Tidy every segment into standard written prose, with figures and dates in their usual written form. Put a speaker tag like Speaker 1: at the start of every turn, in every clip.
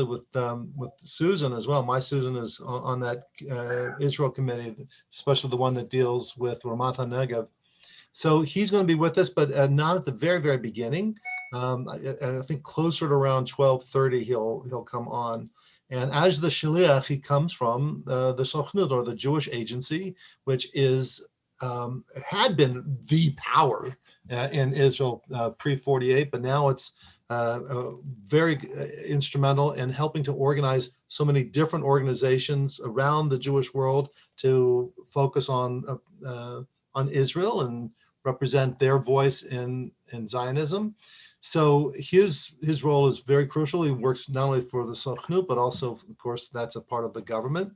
Speaker 1: with Susan as well. My Susan is on that Israel committee, especially the one that deals with Ramat HaNegev. So he's going to be with us, but not at the very, very beginning. I think closer to around 12:30 he'll come on. And as the Shaliach, he comes from the Sochnut, or the Jewish agency, which had been the power in Israel pre-48, but now it's very instrumental in helping to organize so many different organizations around the Jewish world to focus on Israel and represent their voice in Zionism. So his role is very crucial. He works not only for the Sochnut, but also, of course, that's a part of the government.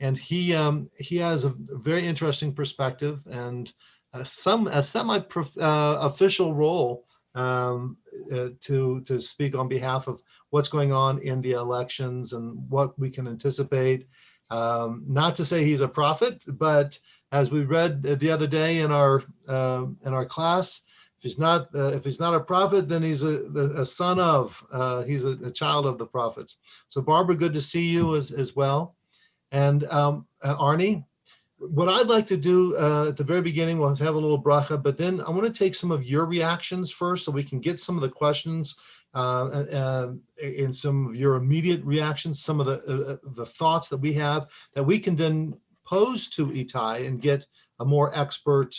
Speaker 1: And he has a very interesting perspective and a semi-official role to speak on behalf of what's going on in the elections and what we can anticipate. Not to say he's a prophet, but as we read the other day in our class, if he's not a prophet, then he's a son of. He's a child of the prophets. So Barbara, good to see you as well. And Arnie, what I'd like to do at the very beginning, we'll have a little bracha, but then I want to take some of your reactions first so we can get some of the questions and some of your immediate reactions, some of the thoughts that we have that we can then pose to Itai and get a more expert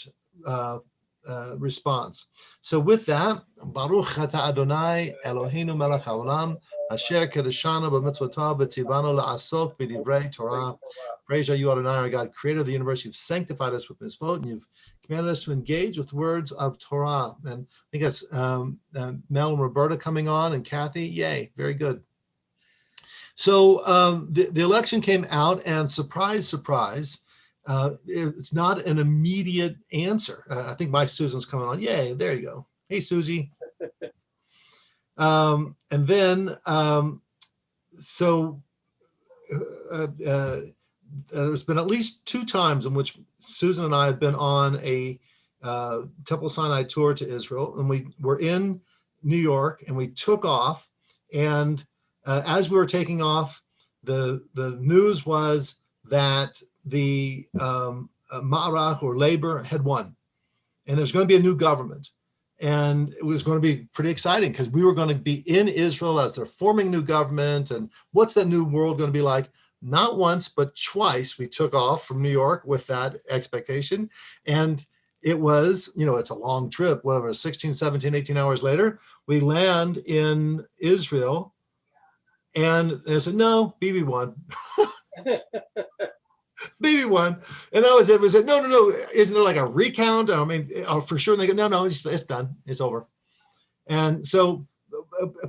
Speaker 1: response. So with that, Baruch Atah Adonai Eloheinu melech haolam asher kedeshanu b'mitzvotav v'tzivanu la'asok b'divrei Torah. Praise you, Adonai, our God, creator of the universe. You've sanctified us with mitzvot, and you've commanded us to engage with words of Torah. And I think that's Mel and Roberta coming on, and Kathy. Yay, very good. So the election came out, and surprise, surprise, it's not an immediate answer. I think my Susan's coming on. Yay, there you go. Hey, Susie. And then, there's been at least 2 times in which Susan and I have been on a Temple Sinai tour to Israel, and we were in New York, and we took off. And as we were taking off, the news was that the Ma'arach, or Labor, had won, and there's going to be a new government. And it was going to be pretty exciting because we were going to be in Israel as they're forming new government. And what's that new world going to be like? Not once, but twice we took off from New York with that expectation. And it was, it's a long trip, whatever, 16, 17, 18 hours later, we land in Israel. And they said, no, Bibi won. Bibi won. And that was it. We said, no, isn't there like a recount? I mean, for sure. And they go, no, it's done. It's over. And so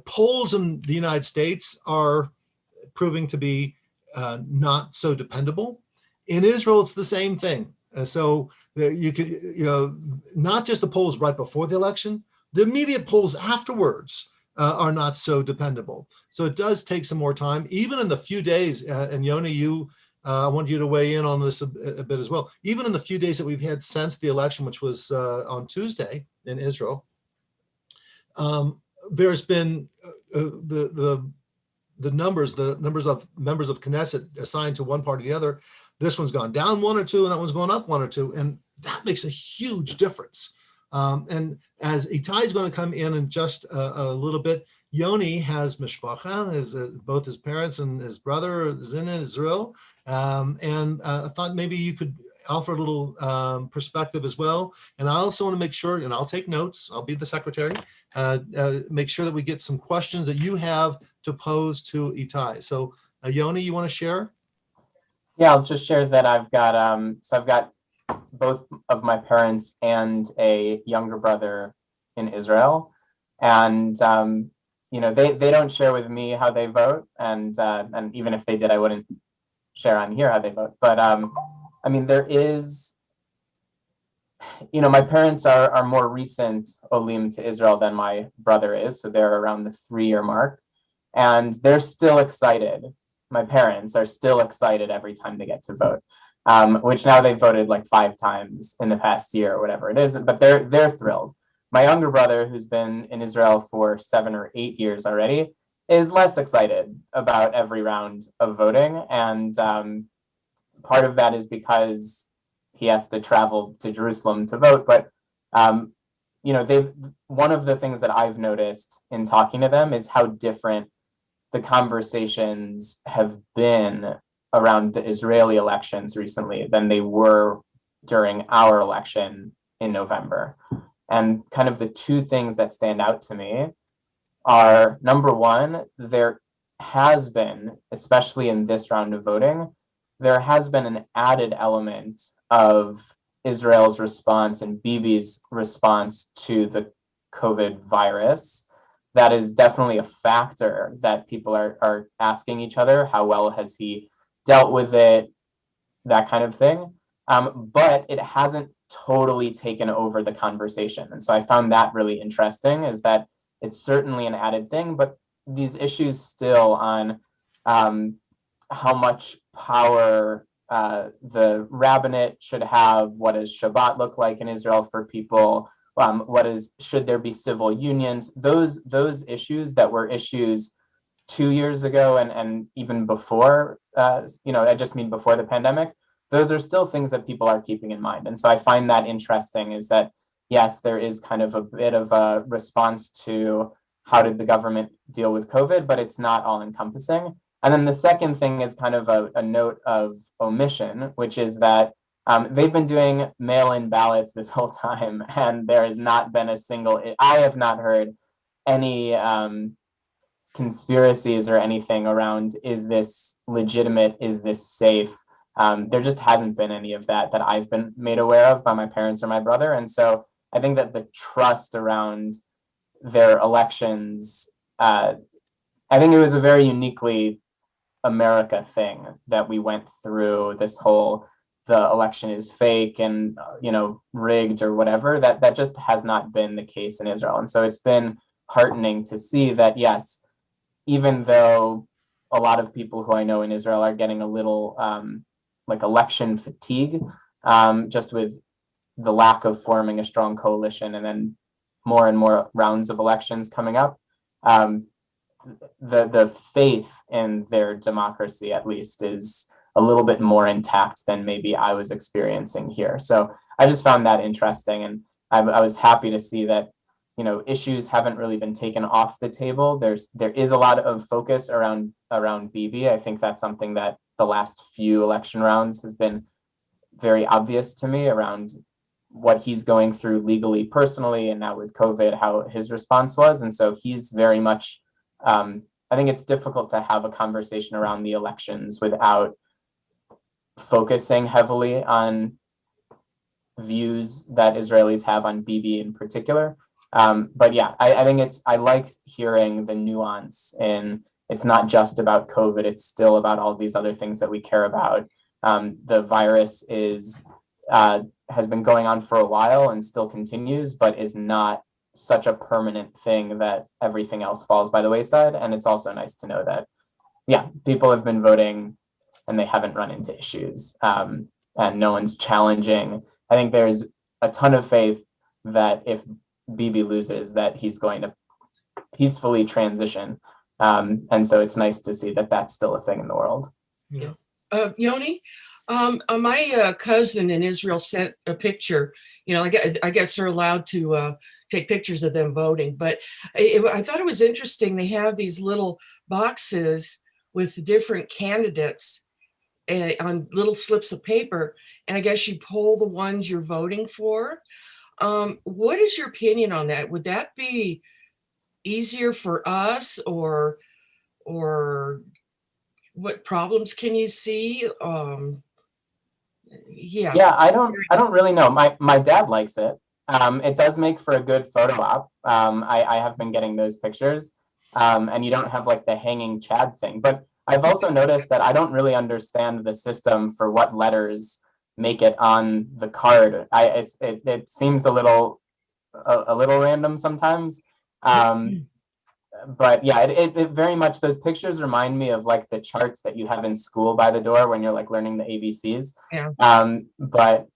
Speaker 1: polls in the United States are proving to be not so dependable. In Israel, it's the same thing. So you could, not just the polls right before the election, the immediate polls afterwards are not so dependable. So it does take some more time, even in the few days. And Yoni, I want you to weigh in on this a bit as well. Even in the few days that we've had since the election, which was on Tuesday in Israel, there's been the numbers of members of Knesset assigned to one party or the other. This one's gone down 1 or 2, and that one's gone up 1 or 2, and that makes a huge difference. And as Itai is going to come in just a little bit, Yoni has mishpacha, both his parents and his brother is in Israel, and I thought maybe you could offer a little perspective as well. And I also want to make sure, and I'll take notes, I'll be the secretary, make sure that we get some questions that you have to pose to Itai. So Yoni, you want to share?
Speaker 2: Yeah, I'll just share that I've got both of my parents and a younger brother in Israel, and they don't share with me how they vote, and even if they did, I wouldn't share on here how they vote. But I mean, there is, my parents are more recent Olim to Israel than my brother is, so they're around the 3-year mark, and they're still excited. My parents are still excited every time they get to vote, which now they've voted like 5 times in the past year or whatever it is, but they're thrilled. My younger brother, who's been in Israel for 7 or 8 years already, is less excited about every round of voting. And part of that is because he has to travel to Jerusalem to vote. But, one of the things that I've noticed in talking to them is how different the conversations have been around the Israeli elections recently than they were during our election in November. And kind of the two things that stand out to me are, number one, there has been, especially in this round of voting, there has been an added element of Israel's response and Bibi's response to the COVID virus. That is definitely a factor that people are asking each other. How well has he dealt with it? That kind of thing. But it hasn't totally taken over the conversation. And so I found that really interesting, is that it's certainly an added thing, but these issues still on how much power the rabbinate should have, what does Shabbat look like in Israel for people, should there be civil unions, those issues that were issues 2 years ago and even before, I just mean before the pandemic, those are still things that people are keeping in mind. And so I find that interesting, is that, yes, there is kind of a bit of a response to how did the government deal with COVID, but it's not all encompassing. And then the second thing is kind of a note of omission, which is that they've been doing mail-in ballots this whole time, and there has not been I have not heard any conspiracies or anything around, is this legitimate, is this safe? There just hasn't been any of that I've been made aware of by my parents or my brother. And so I think that the trust around their elections, I think it was a very uniquely America thing that we went through this whole, the election is fake and, rigged or whatever, that just has not been the case in Israel. And so it's been heartening to see that, yes, even though a lot of people who I know in Israel are getting a little like election fatigue, just with the lack of forming a strong coalition and then more and more rounds of elections coming up, the faith in their democracy, at least, is a little bit more intact than maybe I was experiencing here. So I just found that interesting, and I was happy to see that issues haven't really been taken off the table. There is a lot of focus around Bibi. I think that's something that the last few election rounds has been very obvious to me, around what he's going through legally, personally, and now with COVID, how his response was. And so he's very much, I think it's difficult to have a conversation around the elections without focusing heavily on views that Israelis have on Bibi in particular. But yeah, I think I like hearing the nuance, and it's not just about COVID, it's still about all these other things that we care about. The virus has been going on for a while and still continues, but is not such a permanent thing that everything else falls by the wayside. And it's also nice to know that, yeah, people have been voting and they haven't run into issues, and no one's challenging. I think there's a ton of faith that if Bibi loses, that he's going to peacefully transition. And so it's nice to see that that's still a thing in the world.
Speaker 3: Yeah. Yoni, my cousin in Israel sent a picture. I guess they're allowed to take pictures of them voting, but I thought it was interesting. They have these little boxes with different candidates on little slips of paper, and I guess you pull the ones you're voting for. What is your opinion on that? Would that be easier for us, or what problems can you see?
Speaker 2: Yeah, I don't really know. My dad likes it. It does make for a good photo op. I have been getting those pictures, and you don't have like the hanging Chad thing. But I've also noticed that I don't really understand the system for what letters make it on the card. It seems a little random sometimes. But yeah, it very much, those pictures remind me of like the charts that you have in school by the door when you're like learning the ABCs.
Speaker 3: Yeah.
Speaker 2: But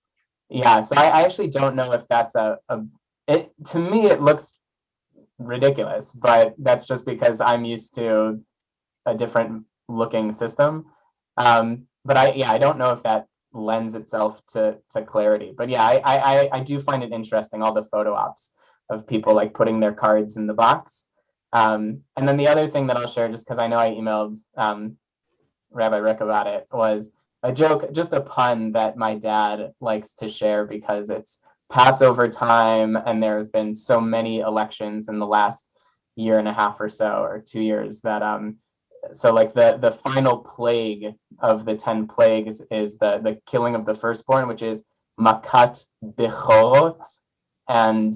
Speaker 2: yeah, so I actually don't know if that's to me, it looks ridiculous, but that's just because I'm used to a different looking system. But I don't know if that lends itself to clarity. But yeah, I do find it interesting, all the photo ops of people like putting their cards in the box. And then the other thing that I'll share, just because I know I emailed Rabbi Rick about it, was a joke, just a pun that my dad likes to share because it's Passover time and there have been so many elections in the last year and a half or so, or 2 years, that so like the final plague of the 10 plagues is the killing of the firstborn, which is makat bechorot, and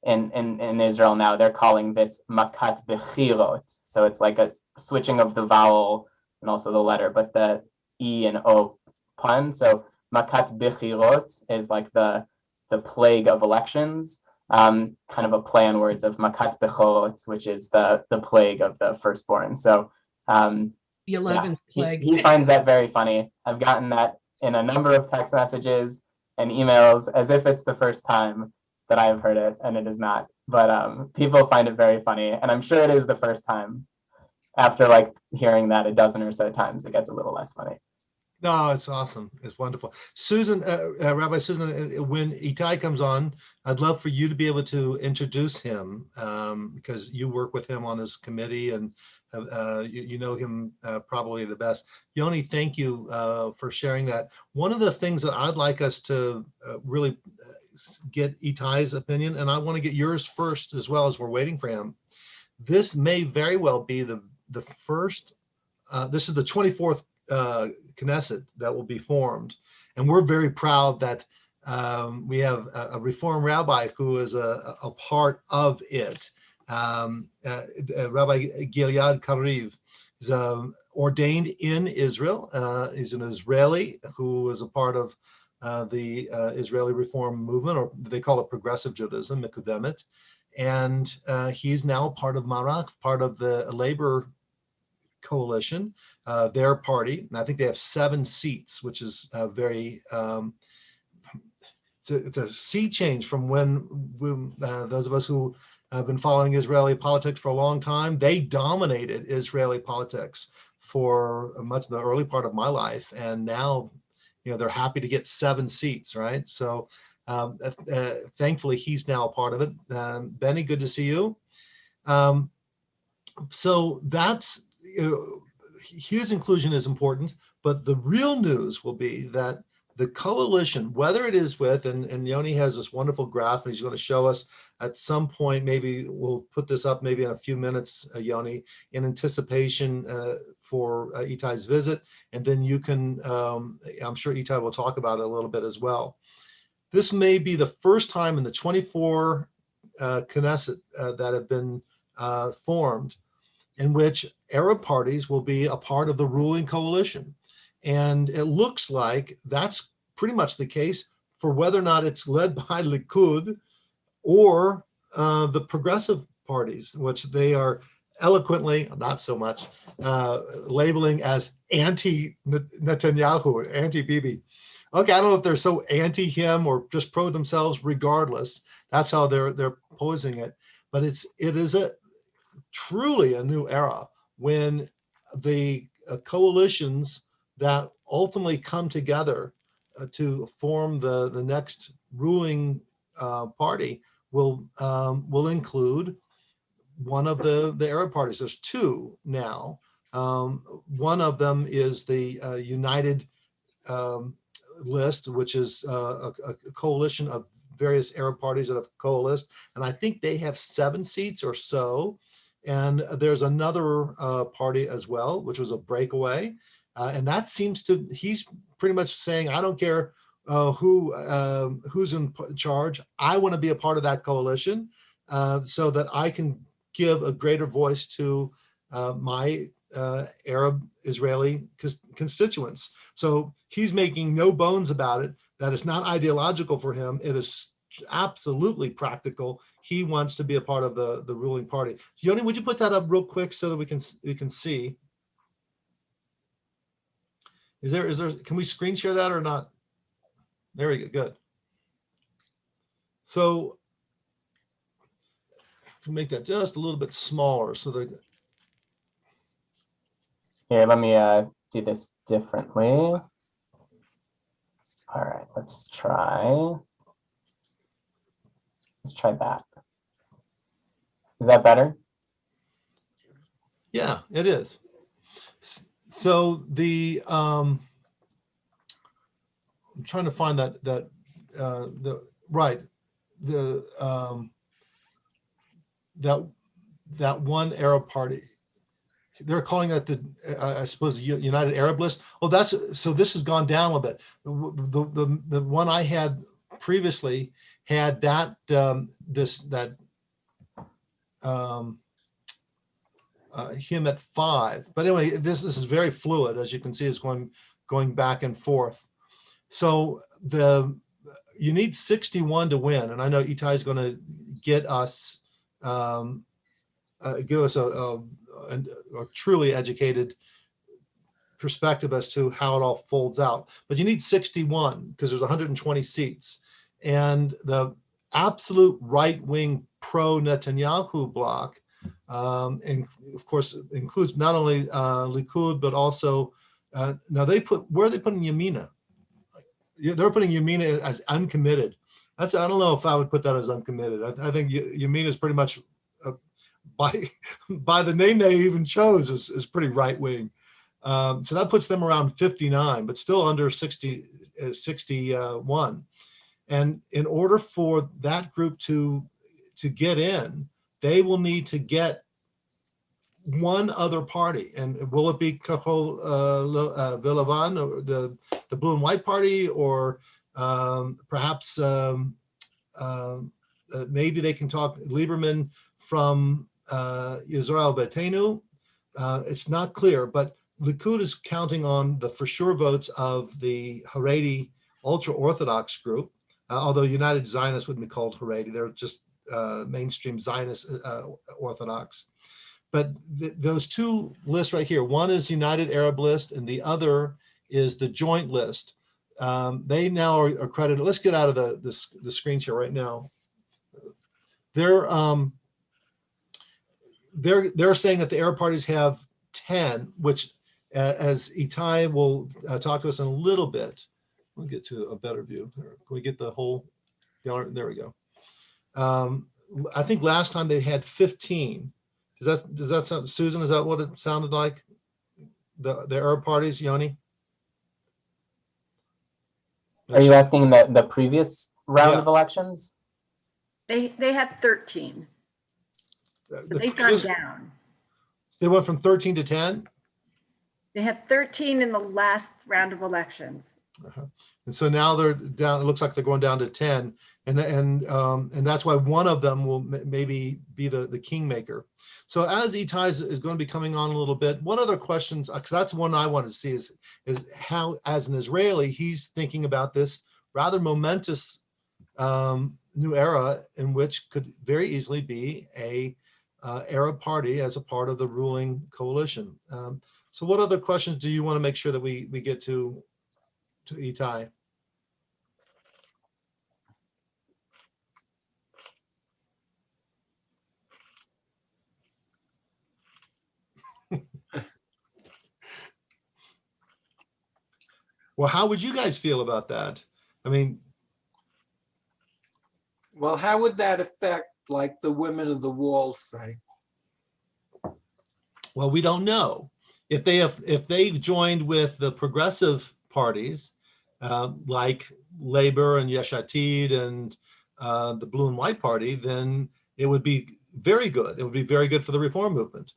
Speaker 2: in Israel now they're calling this makat bechirot. So it's like a switching of the vowel and also the letter, but the E and O pun. So makat bechirot is like the plague of elections, kind of a play on words of makat bechorot, which is the plague of the firstborn. So
Speaker 3: The 11th plague.
Speaker 2: he finds that very funny. I've gotten that in a number of text messages and emails as if it's the first time that I've heard it, and it is not. But people find it very funny, and I'm sure it is the first time. After like hearing that a dozen or so times, it gets a little less funny.
Speaker 1: No, it's awesome. It's wonderful. Susan, Rabbi Susan, when Itai comes on, I'd love for you to be able to introduce him because you work with him on his committee and you know him probably the best. Yoni, thank you for sharing that. One of the things that I'd like us to really get Itai's opinion, and I want to get yours first as well as we're waiting for him. This may very well be the first, this is the 24th Knesset that will be formed. And we're very proud that we have a Reform rabbi who is a part of it. Rabbi Gilead Kariv is ordained in Israel. He's an Israeli who is a part of the Israeli Reform movement, or they call it Progressive Judaism, Mekudemet. And he's now part of Marach, part of the labor coalition, their party. And I think they have 7 seats, which is very, it's a sea change from when those of us who have been following Israeli politics for a long time, they dominated Israeli politics for much of the early part of my life. And now, you know, they're happy to get 7 seats, right? So thankfully, he's now a part of it. Benny, good to see you. So that's, his inclusion is important, but the real news will be that the coalition, whether it is with, and Yoni has this wonderful graph, and he's going to show us at some point, maybe we'll put this up maybe in a few minutes, Yoni, in anticipation for Itai's visit, and then you can, I'm sure Itai will talk about it a little bit as well. This may be the first time in the 24 Knesset that have been formed in which Arab parties will be a part of the ruling coalition. And it looks like that's pretty much the case for whether or not it's led by Likud or the progressive parties, which they are eloquently, not so much, labeling as anti-Netanyahu, anti-Bibi. Okay, I don't know if they're so anti him or just pro themselves. Regardless, that's how they're posing it. But it is truly a new era when the coalitions that ultimately come together to form the next ruling party will include one of the Arab parties. There's 2 now. One of them is the United List, which is a coalition of various Arab parties that have coalesced, and I think they have 7 seats or so. And there's another party as well, which was a breakaway, and that seems to, he's pretty much saying, I don't care who's in charge. I want to be a part of that coalition so that I can give a greater voice to my Arab Israeli constituents. So he's making no bones about it, that it's not ideological for him. It is absolutely practical. He wants to be a part of the ruling party. Yoni, would you put that up real quick so that we can see? Is there, can we screen share that or not? There we go, good. So make that just a little bit smaller so that.
Speaker 2: Here, let me do this differently. All right, let's try that. Is that better?
Speaker 1: Yeah, it is. So the I'm trying to find that one Arab party. They're calling that the I suppose United Arab List. Oh, so this has gone down a bit. The one I had previously had that him at 5. But anyway, this is very fluid, as you can see. It's going back and forth. So you need 61 to win, and I know Itai is going to give us a truly educated perspective as to how it all folds out. But you need 61 because there's 120 seats, and the absolute right-wing pro-Netanyahu bloc, and of course includes not only Likud but also now where are they putting Yamina? They're putting Yamina as uncommitted. I don't know if I would put that as uncommitted. I think Yamina is pretty much by the name they even chose is pretty right wing. So that puts them around 59, but still under 61. And in order for that group to get in, they will need to get one other party. And will it be Kahol Velavan, or the Blue and White Party, or perhaps maybe they can talk Lieberman from Israel Beitenu? It's not clear, but Likud is counting on the for sure votes of the Haredi ultra-Orthodox group, although United Zionists wouldn't be called Haredi. They're just mainstream Zionist Orthodox. But those two lists right here, one is United Arab List and the other is the Joint List. They now are credited. Let's get out of the screen share right now. They're saying that the Arab parties have 10, which, as Itai will talk to us in a little bit. We'll get to a better view. Can we get the whole? There we go. I think last time they had 15. Does that sound, Susan? Is that what it sounded like? The Arab parties, Yoni?
Speaker 2: Are you asking the previous round of elections?
Speaker 4: They had 13. But they've gone down.
Speaker 1: They went from 13 to 10?
Speaker 4: They had 13 in the last round of elections.
Speaker 1: And so now they're down. It looks like they're going down to 10, and that's why one of them will maybe be the kingmaker. So as Itai is going to be coming on a little bit, one other questions, because that's one I want to see is how, as an Israeli, he's thinking about this rather momentous new era in which could very easily be a Arab party as a part of the ruling coalition. So what other questions do you want to make sure that we get to Itai? Well, how would you guys feel about that? I mean,
Speaker 5: well, how would that affect, like, the women of the wall say?
Speaker 1: well, we don't know. If they joined with the progressive parties like Labor and Yesh Atid and the Blue and White Party, then it would be very good. It would be very good for the reform movement.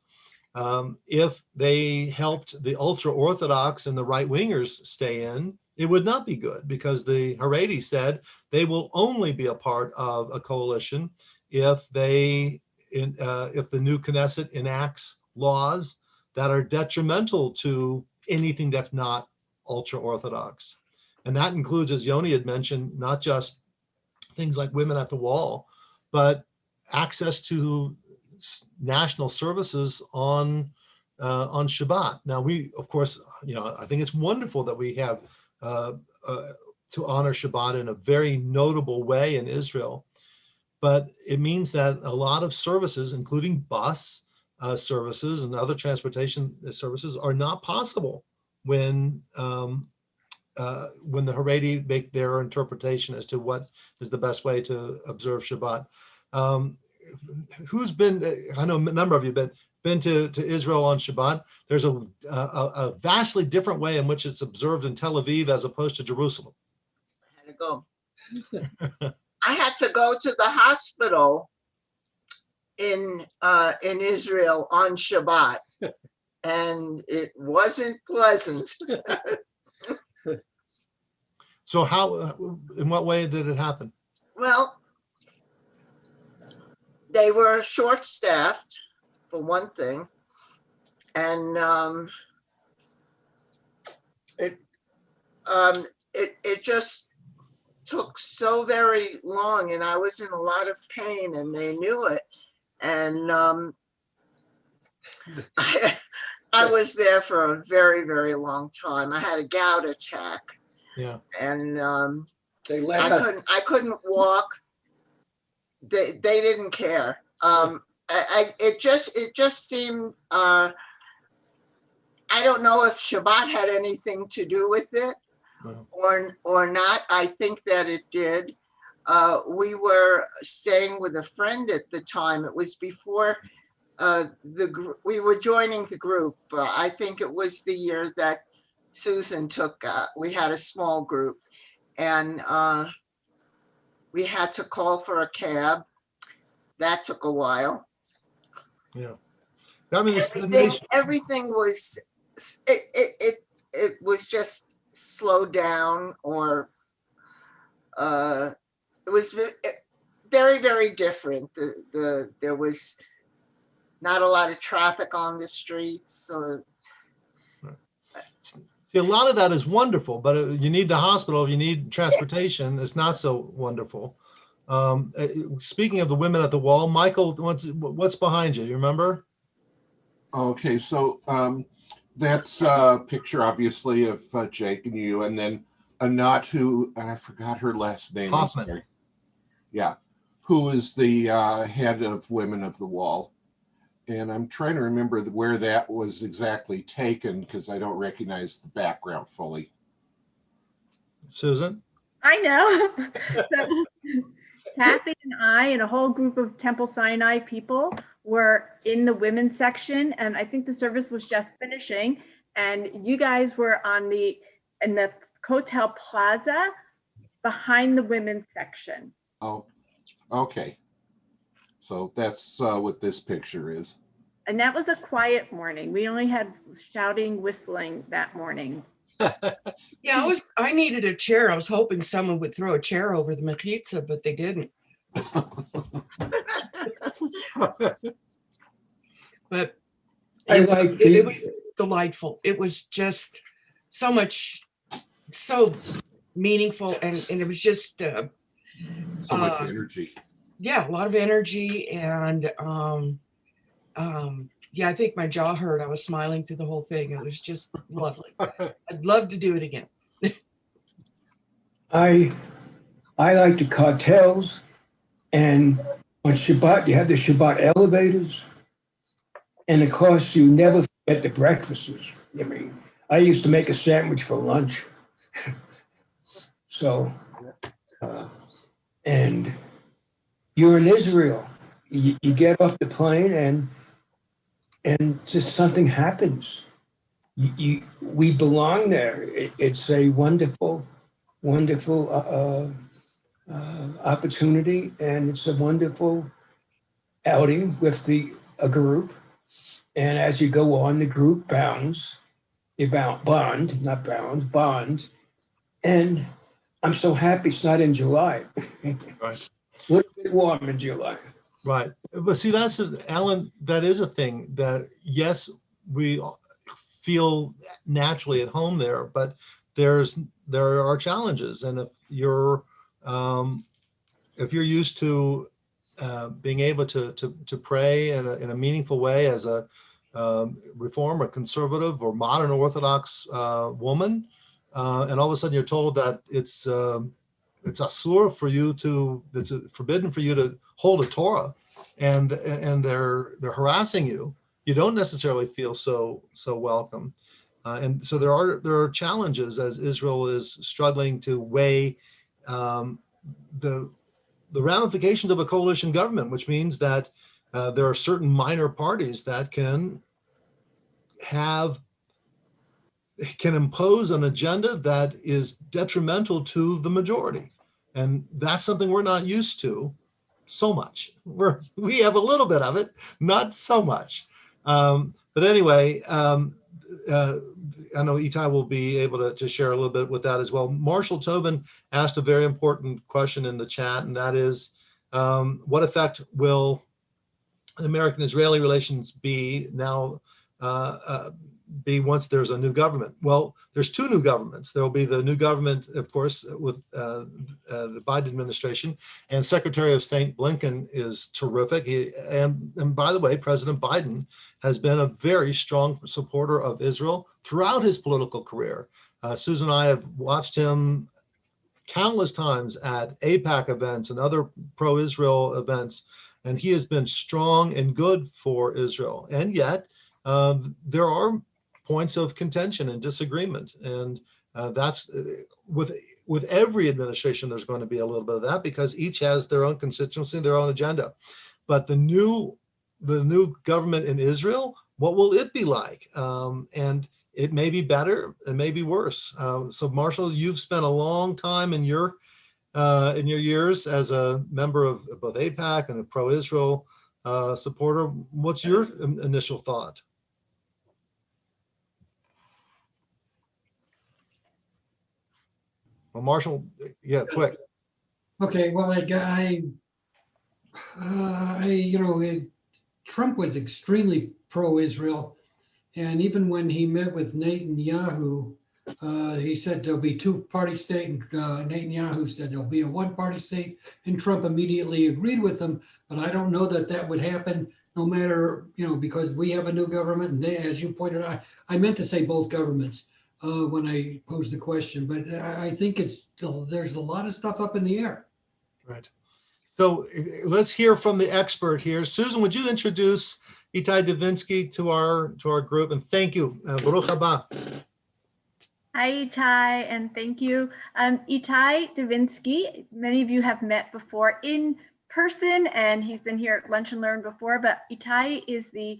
Speaker 1: If they helped the ultra-Orthodox and the right-wingers stay in, it would not be good, because the Haredi said they will only be a part of a coalition if the new Knesset enacts laws that are detrimental to anything that's not ultra-Orthodox. And that includes, as Yoni had mentioned, not just things like women at the wall, but access to national services on Shabbat. Now, we, of course, I think it's wonderful that we have to honor Shabbat in a very notable way in Israel. but it means that a lot of services, including bus services and other transportation services, are not possible when the Haredi make their interpretation as to what is the best way to observe Shabbat. Who's been? I know a number of you been to Israel on Shabbat. There's a vastly different way in which it's observed in Tel Aviv as opposed to Jerusalem.
Speaker 6: I had to go. I had to go to the hospital in Israel on Shabbat, and it wasn't pleasant.
Speaker 1: So in what way did it happen?
Speaker 6: Well, they were short-staffed, for one thing, and it just took so very long, and I was in a lot of pain, and they knew it, and I was there for a very, very long time. I had a gout attack.
Speaker 1: Yeah.
Speaker 6: And
Speaker 5: They let us,
Speaker 6: I couldn't walk. They didn't care. It just seemed I don't know if Shabbat had anything to do with it or not. I think that it did. We were staying with a friend at the time. It was before we were joining the group. I think it was the year that Susan took, we had a small group, and we had to call for a cab. That took a while.
Speaker 1: Yeah. I mean,
Speaker 6: Everything was, it was just slowed down, or it was very, very different. There was not a lot of traffic on the streets, or
Speaker 1: see, a lot of that is wonderful, but you need the hospital, you need transportation. It's not so wonderful. Speaking of the women at the wall, Michael, what's behind you? You remember?
Speaker 7: Okay, so that's a picture, obviously, of Jake and you, and then Anat, who, and I forgot her last name.
Speaker 1: Hoffman.
Speaker 7: I'm sorry. Yeah, who is the head of Women of the Wall. And I'm trying to remember where that was exactly taken, because I don't recognize the background fully.
Speaker 1: Susan?
Speaker 4: I know. So, Kathy and I and a whole group of Temple Sinai people were in the women's section, and I think the service was just finishing, and you guys were in the Kotel Plaza behind the women's section.
Speaker 7: Oh, okay. So that's what this picture is.
Speaker 4: And that was a quiet morning. We only had shouting, whistling that morning.
Speaker 3: Yeah, I needed a chair. I was hoping someone would throw a chair over the mechitza, but they didn't. But it was delightful. It was just so meaningful, and it was just
Speaker 7: So much energy.
Speaker 3: Yeah, a lot of energy, and yeah, I think my jaw hurt. I was smiling through the whole thing. It was just lovely. I'd love to do it again.
Speaker 8: I like the cartels, and on Shabbat you have the Shabbat elevators, and of course you never forget the breakfasts. I mean, I used to make a sandwich for lunch. So, and you're in Israel. You get off the plane and just something happens. We belong there. It's a wonderful opportunity, and it's a wonderful outing with a group. And as you go on, the group bonds. You bond. And I'm so happy it's not in July.
Speaker 1: Right.
Speaker 8: A little bit warm in July.
Speaker 1: Right. But see, Alan, that is a thing that, yes, we feel naturally at home there, but there are challenges. And if you're used to being able to pray in a meaningful way as a Reform or conservative or modern Orthodox woman, and all of a sudden you're told that it's it's asur for you to, it's forbidden for you to hold a Torah, and they're harassing you, you don't necessarily feel so welcome. And so there are challenges as Israel is struggling to weigh the ramifications of a coalition government, which means that there are certain minor parties that can impose an agenda that is detrimental to the majority. And that's something we're not used to so much. We have a little bit of it, not so much. But anyway, I know Itai will be able to share a little bit with that as well. Marshall Tobin asked a very important question in the chat, and that is, what effect will American-Israeli relations be now once there's a new government? Well, there's two new governments. There will be the new government, of course, with the Biden administration, and Secretary of State Blinken is terrific. And by the way, President Biden has been a very strong supporter of Israel throughout his political career. Susan and I have watched him countless times at AIPAC events and other pro-Israel events, and he has been strong and good for Israel. And yet, there are points of contention and disagreement, and that's with every administration. There's going to be a little bit of that because each has their own constituency, their own agenda. But the new government in Israel, what will it be like? And it may be better, it may be worse. So Marshall, you've spent a long time in your years as a member of both AIPAC and a pro-Israel supporter. What's your initial thought? Well, Marshall, yeah, quick.
Speaker 9: Okay, well, Trump was extremely pro-Israel, and even when he met with Netanyahu, he said there'll be two-party state, and Netanyahu said there'll be a one-party state, and Trump immediately agreed with him. But I don't know that would happen, no matter, because we have a new government, and as you pointed out, I meant to say both governments when I posed the question, but I think there's a lot of stuff up in the air.
Speaker 1: Right. So let's hear from the expert here. Susan, would you introduce Itai Divinsky to our group? And thank you. Baruch haba.
Speaker 4: Hi, Itai, and thank you. Itai Divinsky, many of you have met before in person, and he's been here at Lunch and Learn before, but Itai is the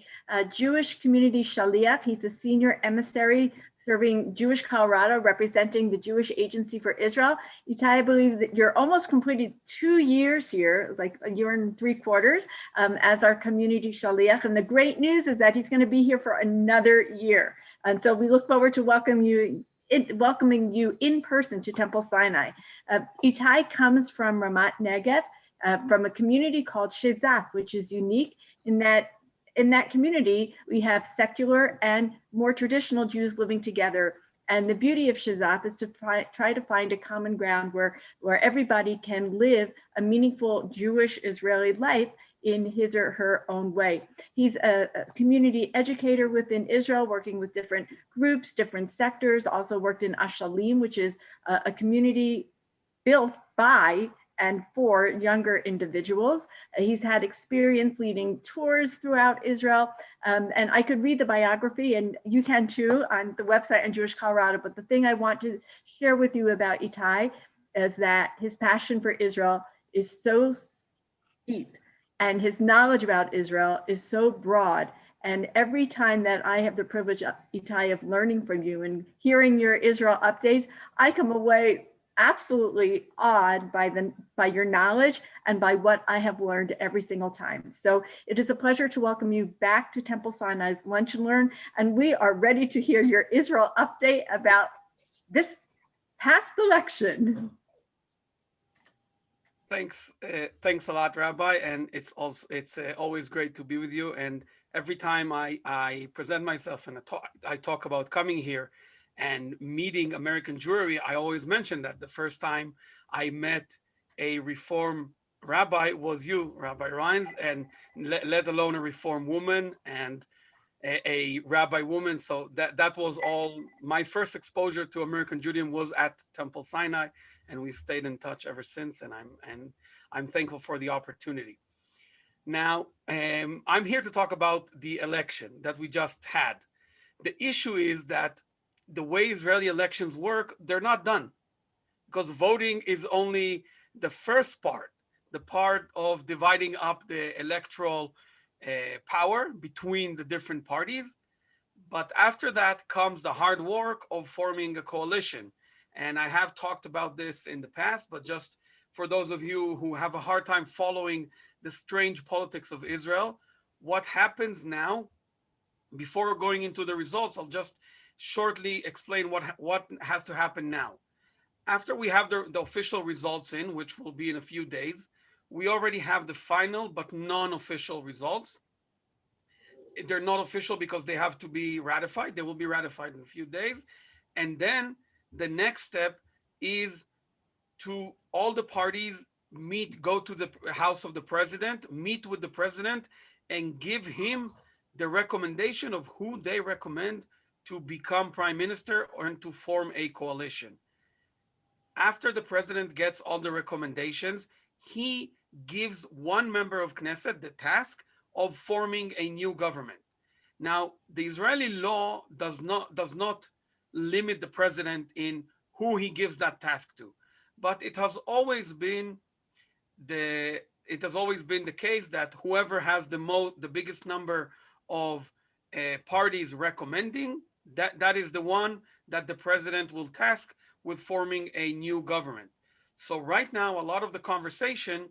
Speaker 4: Jewish community Shaliach. He's a senior emissary serving Jewish Colorado, representing the Jewish Agency for Israel. Itai, I believe that you're almost completed 2 years here, like a year and 3/4, as our community Shaliach. And the great news is that he's going to be here for another year. And so we look forward to welcoming you in person to Temple Sinai. Itai comes from Ramat Negev, from a community called Shizak, which is unique in that community, we have secular and more traditional Jews living together. And the beauty of Shizak is to try to find a common ground where everybody can live a meaningful Jewish Israeli life in his or her own way. He's a community educator within Israel, working with different groups, different sectors, also worked in Ashalim, which is a community built by and for younger individuals. He's had experience leading tours throughout Israel. And I could read the biography, and you can too, on the website on Jewish Colorado. But the thing I want to share with you about Itai is that his passion for Israel is so deep, and his knowledge about Israel is so broad. And every time that I have the privilege, Itai, of learning from you and hearing your Israel updates, I come away absolutely awed by your knowledge and by what I have learned every single time. So it is a pleasure to welcome you back to Temple Sinai's Lunch and Learn, and we are ready to hear your Israel update about this past election.
Speaker 10: Thanks a lot, Rabbi, and it's always great to be with you. And every time I present myself and I talk about coming here and meeting American Jewry, I always mention that the first time I met a Reform rabbi was you, Rabbi Rheins, and let alone a Reform woman and a rabbi woman. So that was all. My first exposure to American Judaism was at Temple Sinai, and we've stayed in touch ever since. And I'm thankful for the opportunity. Now, I'm here to talk about the election that we just had. The issue is that the way Israeli elections work, they're not done, because voting is only the first part, the part of dividing up the electoral power between the different parties. But after that comes the hard work of forming a coalition. And I have talked about this in the past, but just for those of you who have a hard time following the strange politics of Israel, what happens now, before going into the results, I'll just shortly explain what has to happen now. After we have the official results in, which will be in a few days, we already have the final but non-official results. They're not official because they have to be ratified. They will be ratified in a few days. And then the next step is to all the parties meet, go to the house of the president, meet with the president, and give him the recommendation of who they recommend to become prime minister or to form a coalition. After the president gets all the recommendations, he gives one member of Knesset the task of forming a new government. Now, the Israeli law does not limit the president in who he gives that task to, but it has always been the case that whoever has the biggest number of parties recommending, that is the one that the president will task with forming a new government. So right now, a lot of the conversation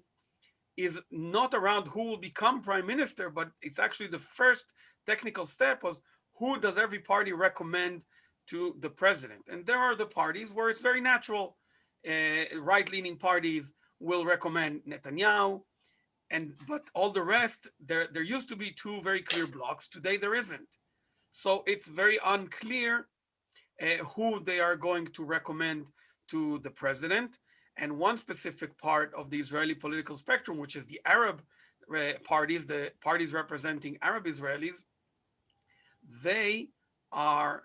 Speaker 10: is not around who will become prime minister, but it's actually the first technical step was who does every party recommend to the president. And there are the parties where it's very natural. Right-leaning parties will recommend Netanyahu, but all the rest, there used to be two very clear blocks. Today there isn't. So it's very unclear who they are going to recommend to the president. And one specific part of the Israeli political spectrum, which is the Arab parties, the parties representing Arab Israelis, they are,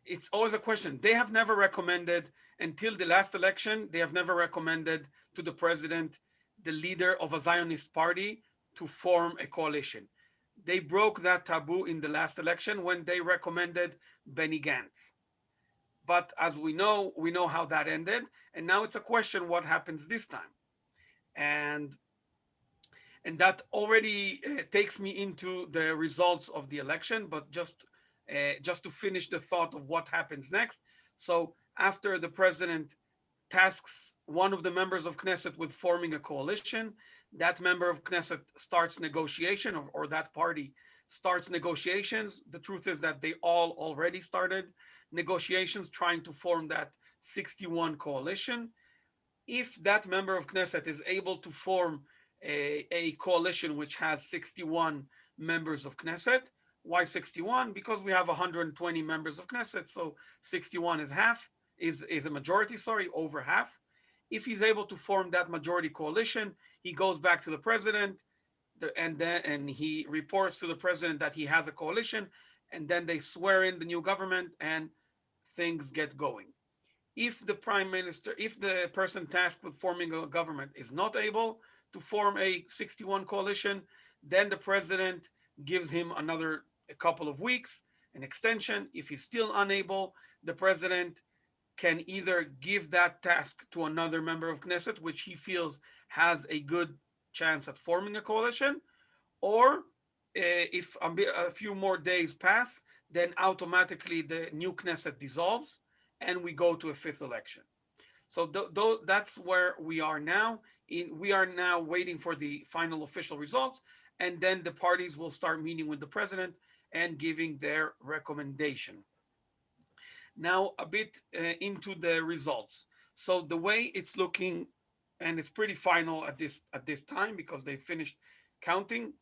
Speaker 10: it's always a question. They have never recommended, until the last election, they have never recommended to the president, the leader of a Zionist party, to form a coalition. They broke that taboo in the last election when they recommended Benny Gantz. But as we know how that ended. And now it's a question, what happens this time? And that already takes me into the results of the election, but just to finish the thought of what happens next. So after the president tasks one of the members of Knesset with forming a coalition, that member of Knesset starts negotiation, or that party starts negotiations. The truth is that they all already started negotiations trying to form that 61 coalition. If that member of Knesset is able to form a coalition which has 61 members of Knesset, why 61? Because we have 120 members of Knesset, so 61 is half, is a majority, over half. If he's able to form that majority coalition, he goes back to the president, and he reports to the president that he has a coalition, and then they swear in the new government and things get going. If the prime minister, if the person tasked with forming a government is not able to form a 61 coalition, then the president gives him a couple of weeks, an extension. If he's still unable, the president can either give that task to another member of Knesset, which he feels has a good chance at forming a coalition, or if a few more days pass, then automatically the new Knesset dissolves and we go to a fifth election. So that's where we are now. We are now waiting for the final official results, and then the parties will start meeting with the president and giving their recommendation. Now a bit into the results. So the way it's looking, and it's pretty final at this time because they finished counting,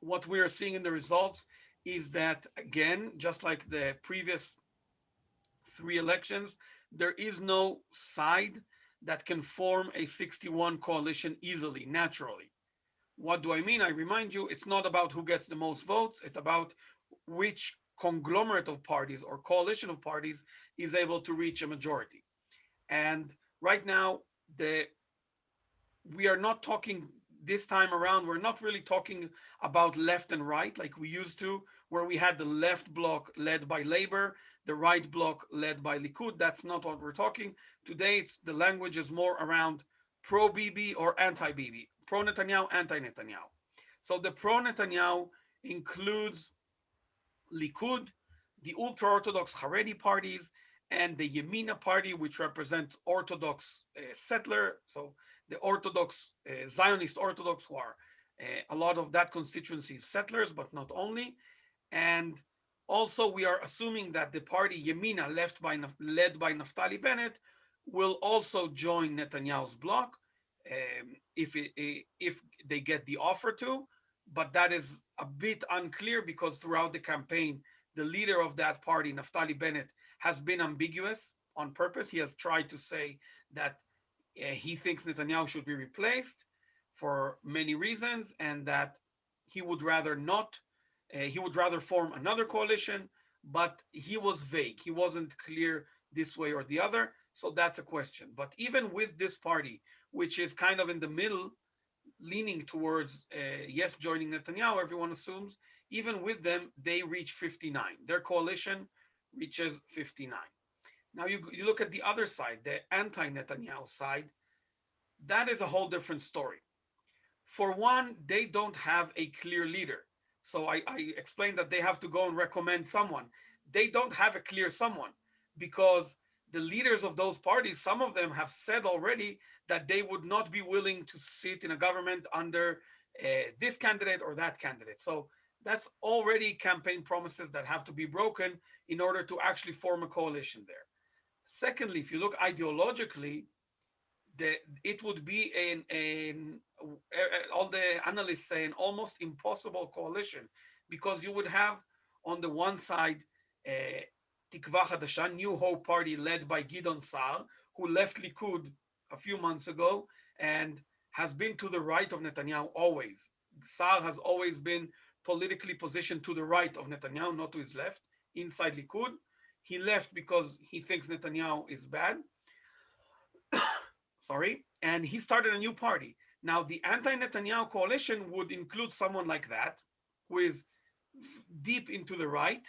Speaker 10: what we are seeing in the results is that, again, just like the previous 3 elections, there is no side that can form a 61 coalition easily, naturally. What do I mean? I remind you, it's not about who gets the most votes. It's about which conglomerate of parties or coalition of parties is able to reach a majority. And right now, we are not talking this time around, we're not really talking about left and right like we used to, where we had the left bloc led by Labor, the right bloc led by Likud. That's not what we're talking. Today, the language is more around pro-Bibi or anti-Bibi, pro-Netanyahu, anti-Netanyahu. So the pro-Netanyahu includes Likud, the ultra-Orthodox Haredi parties, and the Yemina party, which represents Orthodox settler, so the Orthodox, Zionist Orthodox, who are a lot of that constituency is settlers, but not only. And also we are assuming that the party Yemina, led by Naftali Bennett, will also join Netanyahu's bloc if they get the offer to. But that is a bit unclear because throughout the campaign, the leader of that party, Naftali Bennett, has been ambiguous on purpose. He has tried to say that he thinks Netanyahu should be replaced for many reasons, and that he would rather not, he would rather form another coalition, but he was vague. He wasn't clear this way or the other. So that's a question. But even with this party, which is kind of in the middle, leaning towards yes, joining Netanyahu, everyone assumes, even with them, they reach 59. Their coalition reaches 59. Now you look at the other side, the anti-Netanyahu side, that is a whole different story. For one, they don't have a clear leader. So I explained that they have to go and recommend someone. They don't have a clear someone because the leaders of those parties, some of them have said already that they would not be willing to sit in a government under this candidate or that candidate. So that's already campaign promises that have to be broken in order to actually form a coalition there. Secondly, if you look ideologically, it would be all the analysts say an almost impossible coalition, because you would have on the one side Tikva Hadasha, New Hope Party led by Gidon Sa'ar, who left Likud a few months ago and has been to the right of Netanyahu always. Sa'ar has always been politically positioned to the right of Netanyahu, not to his left, inside Likud. He left because he thinks Netanyahu is bad. Sorry. And he started a new party. Now, the anti-Netanyahu coalition would include someone like that, who is deep into the right,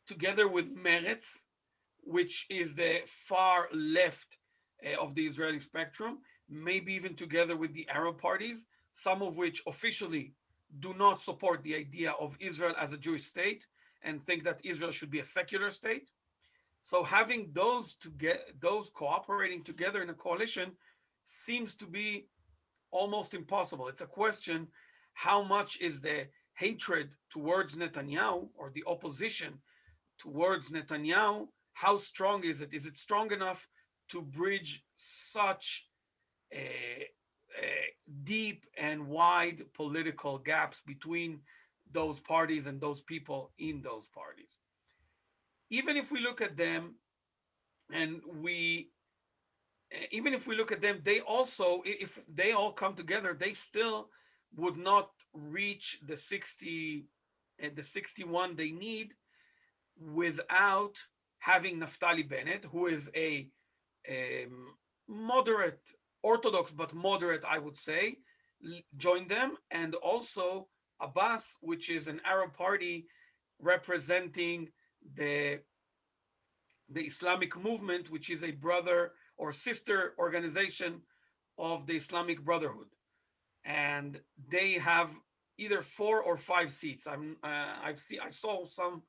Speaker 10: together with Meretz, which is the far left of the Israeli spectrum, maybe even together with the Arab parties, some of which officially do not support the idea of Israel as a Jewish state and think that Israel should be a secular state. So having those cooperating together in a coalition seems to be almost impossible. It's a question, how much is the hatred towards Netanyahu or the opposition towards Netanyahu, how strong is it? Is it strong enough to bridge such deep and wide political gaps between those parties and those people in those parties? Even if we look at them, they also, if they all come together, they still would not reach the 61 they need without having Naftali Bennett, who is a moderate, Orthodox, but moderate, I would say, join them, and also Abbas, which is an Arab party representing the Islamic movement, which is a brother or sister organization of the Islamic Brotherhood. And they have either 4 or 5 seats. I saw some,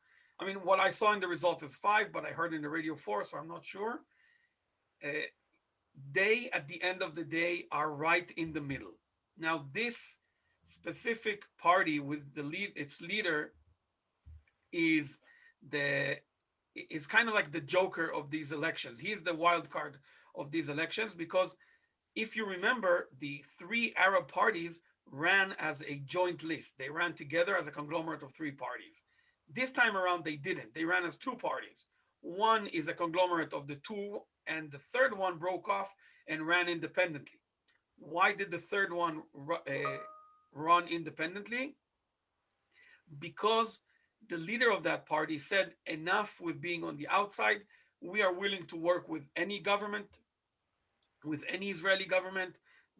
Speaker 10: what I saw in the results is 5, but I heard in the radio 4, so I'm not sure. They, at the end of the day, are right in the middle. Now, this specific party with its leader is kind of like the joker of these elections. He's the wild card of these elections, because if you remember, the 3 Arab parties ran as a joint list. They ran together as a conglomerate of 3 parties. This time around, they didn't. They ran as 2 parties. One is a conglomerate of the 2, and the third one broke off and ran independently. Why did the third one run independently? Because the leader of that party said, enough with being on the outside. We are willing to work with any government with any Israeli government,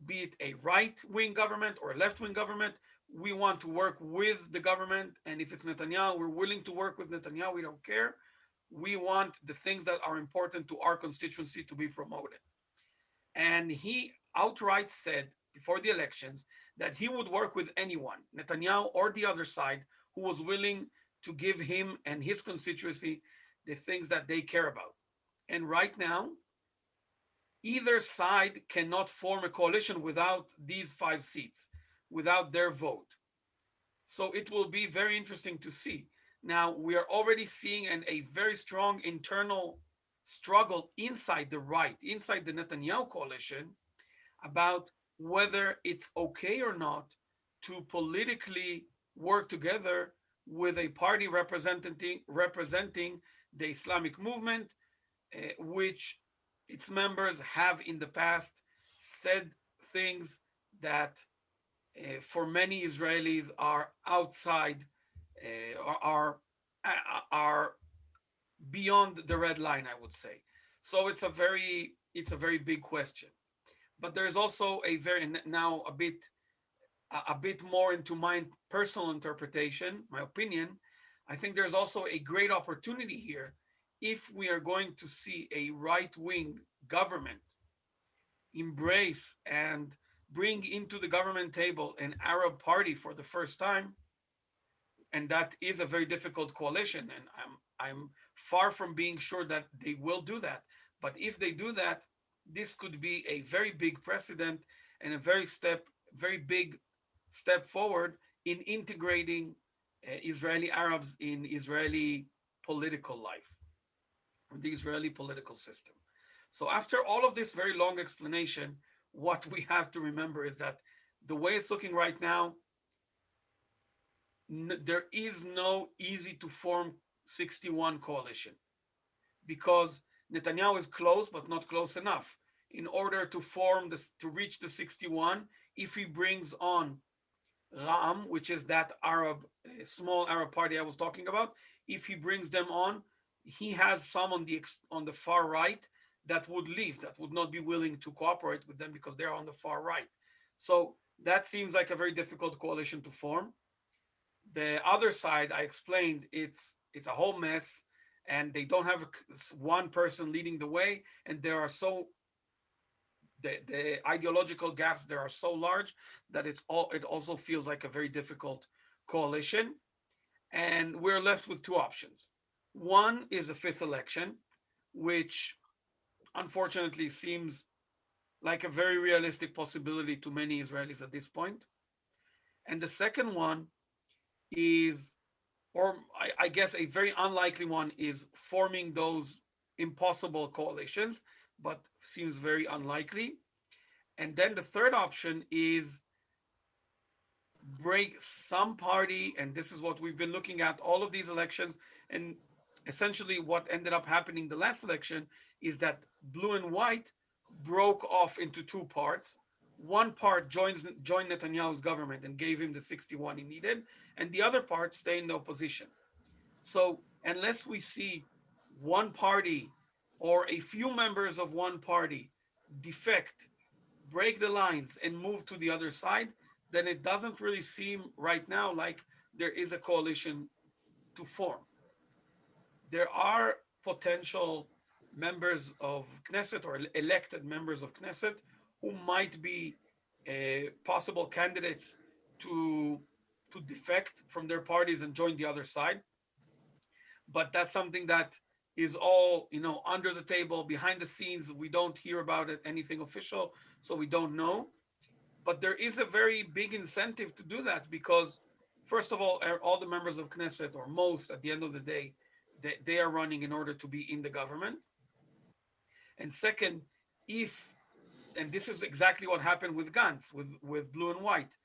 Speaker 10: be it a right-wing government or a left-wing government. We want to work with the government. And if it's Netanyahu, we're willing to work with Netanyahu. We don't care. We want the things that are important to our constituency to be promoted. And he outright said before the elections that he would work with anyone, Netanyahu or the other side, who was willing to give him and his constituency the things that they care about. And right now, either side cannot form a coalition without these 5 seats, without their vote. So it will be very interesting to see. Now, we are already seeing a very strong internal struggle inside the right, inside the Netanyahu coalition, about whether it's okay or not to politically work together with a party representing the Islamic movement, which its members have in the past said things that for many Israelis are outside, are beyond the red line, I would say. So it's a very big question. But there is also a bit more into my personal interpretation, my opinion. I think there's also a great opportunity here if we are going to see a right-wing government embrace and bring into the government table an Arab party for the first time. And that is a very difficult coalition. And I'm far from being sure that they will do that. But if they do that, this could be a very big precedent and a very big step forward in integrating Israeli Arabs in Israeli political life, the Israeli political system. So after all of this very long explanation, what we have to remember is that the way it's looking right now, there is no easy to form 61 coalition, because Netanyahu is close, but not close enough. In order to form this, to reach the 61, if he brings on Ra'am, which is that small Arab party I was talking about, if he brings them on, he has some on the far right that would leave, that would not be willing to cooperate with them because they're on the far right. So that seems like a very difficult coalition to form. The other side, I explained, it's a whole mess, and they don't have one person leading the way, and there are the ideological gaps there are so large that it also feels like a very difficult coalition. And we're left with 2 options. One is a 5th election, which unfortunately seems like a very realistic possibility to many Israelis at this point. And the second one is, or I guess a very unlikely one, is forming those impossible coalitions, but seems very unlikely. And then the third option is break some party, and this is what we've been looking at all of these elections, and essentially what ended up happening the last election is that blue and white broke off into 2 parts. One part joined Netanyahu's government and gave him the 61 he needed, and the other part stayed in the opposition. So unless we see one party or a few members of one party defect, break the lines, and move to the other side, then it doesn't really seem right now like there is a coalition to form. There are potential members of Knesset or elected members of Knesset who might be possible candidates to defect from their parties and join the other side. But that's something that is all, under the table, behind the scenes. We don't hear about it, anything official, so we don't know. But there is a very big incentive to do that, because first of all the members of Knesset, or most at the end of the day, they are running in order to be in the government. And second, and this is exactly what happened with Gantz, with blue and white,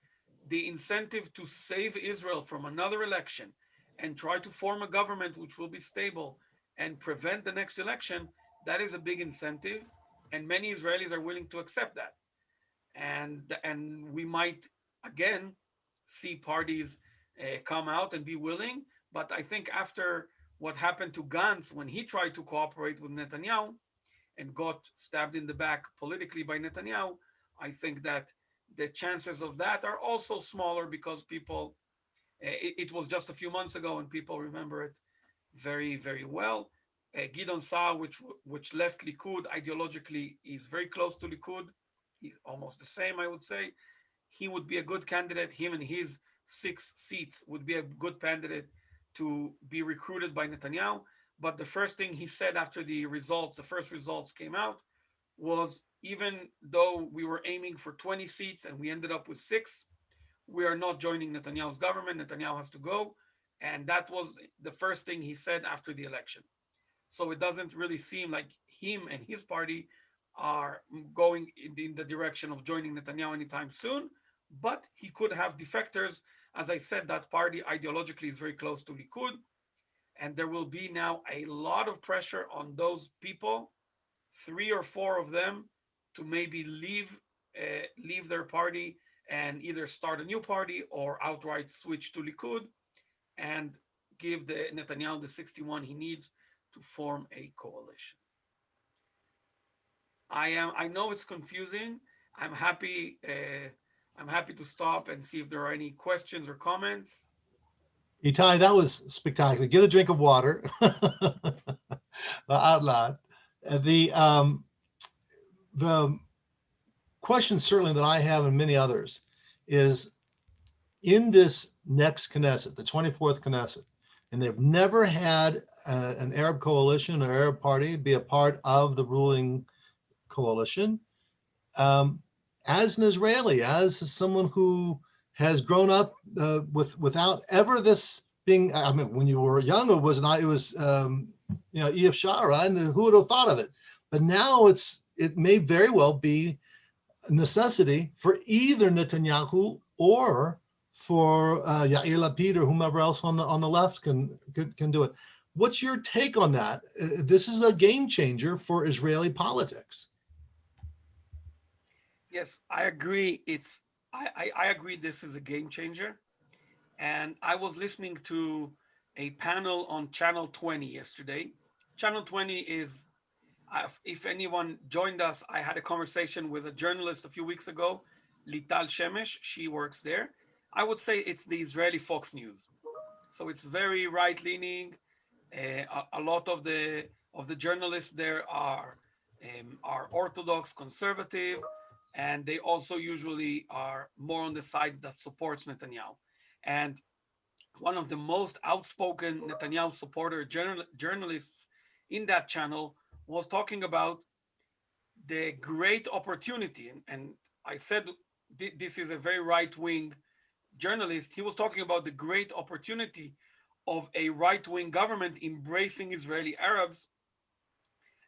Speaker 10: the incentive to save Israel from another election and try to form a government which will be stable and prevent the next election, that is a big incentive. And many Israelis are willing to accept that. And we might, again, see parties come out and be willing. But I think after what happened to Gantz when he tried to cooperate with Netanyahu, and got stabbed in the back politically by Netanyahu, I think that the chances of that are also smaller because people, it was just a few months ago and people remember it very, very well. Gideon Saar, which left Likud ideologically, is very close to Likud. He's almost the same, I would say. He would be a good candidate. Him and his 6 seats would be a good candidate to be recruited by Netanyahu. But the first thing he said after the first results came out, was even though we were aiming for 20 seats and we ended up with 6, we are not joining Netanyahu's government. Netanyahu has to go. And that was the first thing he said after the election. So it doesn't really seem like him and his party are going in the direction of joining Netanyahu anytime soon, but he could have defectors. As I said, that party ideologically is very close to Likud, and there will be now a lot of pressure on those people, 3 or 4 of them, to maybe leave their party and either start a new party or outright switch to Likud and give the Netanyahu the 61 he needs to form a coalition. I know it's confusing. I'm happy to stop and see if there are any questions or comments.
Speaker 1: Itai, that was spectacular. Get a drink of water. Out loud. The question certainly that I have and many others is, in this next Knesset, the 24th Knesset, and they've never had an Arab coalition or Arab party be a part of the ruling coalition. As an Israeli, as someone who has grown up without ever this being, I mean, when you were young, it was Ef Shara, and who would have thought of it? But now it may very well be a necessity for either Netanyahu or for Yair Lapid or whomever else on the left can do it. What's your take on that? This is a game changer for Israeli politics.
Speaker 10: Yes, I agree. I agree this is a game changer. And I was listening to a panel on Channel 20 yesterday. Channel 20 is, if anyone joined us, I had a conversation with a journalist a few weeks ago, Lital Shemesh. She works there. I would say it's the Israeli Fox News. So it's very right-leaning. A lot of the journalists there are Orthodox, conservative, and they also usually are more on the side that supports Netanyahu. And one of the most outspoken Netanyahu supporter journalists in that channel was talking about the great opportunity. And I said, this is a very right-wing journalist. He was talking about the great opportunity of a right-wing government embracing Israeli Arabs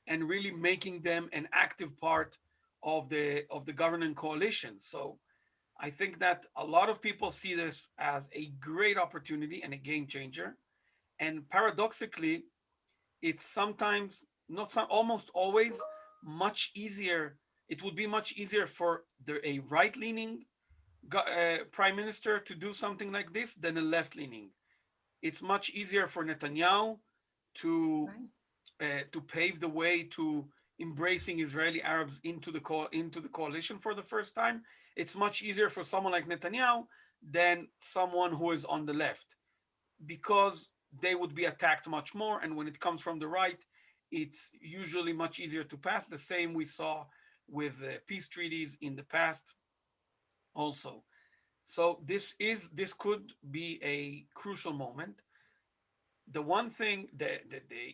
Speaker 10: and really making them an active part of the governing coalition. So I think that a lot of people see this as a great opportunity and a game changer. And paradoxically, it's sometimes, almost always, much easier. It would be much easier for a right-leaning prime minister to do something like this than a left-leaning. It's much easier for Netanyahu to pave the way to embracing Israeli Arabs into the coalition for the first time. It's much easier for someone like Netanyahu than someone who is on the left, because they would be attacked much more. And when it comes from the right, it's usually much easier to pass. The same we saw with peace treaties in the past also. So this could be a crucial moment. The one thing, the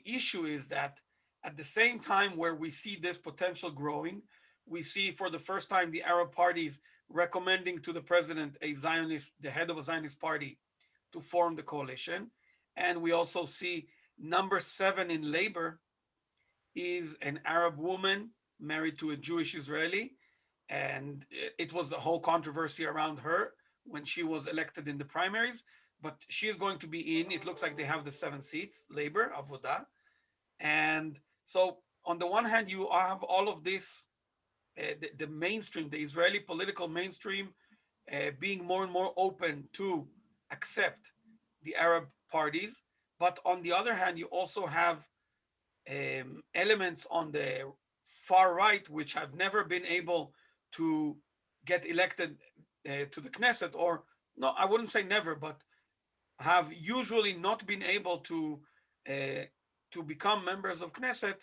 Speaker 10: issue is that at the same time where we see this potential growing, we see for the first time the Arab parties recommending to the president the head of a Zionist party, to form the coalition. And we also see number 7 in labor is an Arab woman married to a Jewish Israeli. And it was a whole controversy around her when she was elected in the primaries, but she is going to be in. It looks like they have the 7 seats, labor, Avodah. And so on the one hand, you have all of this, the mainstream, the Israeli political mainstream, being more and more open to accept the Arab parties. But on the other hand, you also have elements on the far right, which have never been able to get elected to the Knesset, or no, I wouldn't say never, but have usually not been able to become members of Knesset.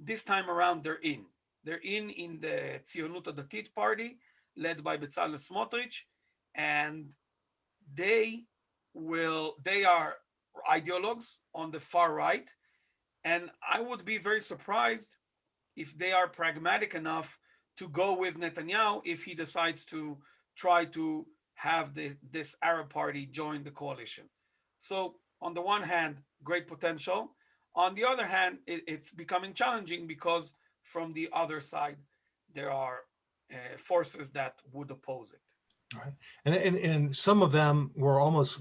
Speaker 10: This time around, they're in. They're in the Tzionut Hadatit party, led by Bezalel Smotrich, and they are ideologues on the far right, and I would be very surprised if they are pragmatic enough to go with Netanyahu if he decides to try to have this Arab party join the coalition. So on the one hand, great potential. On the other hand, it's becoming challenging because from the other side, there are forces that would oppose it.
Speaker 1: Right. And some of them were almost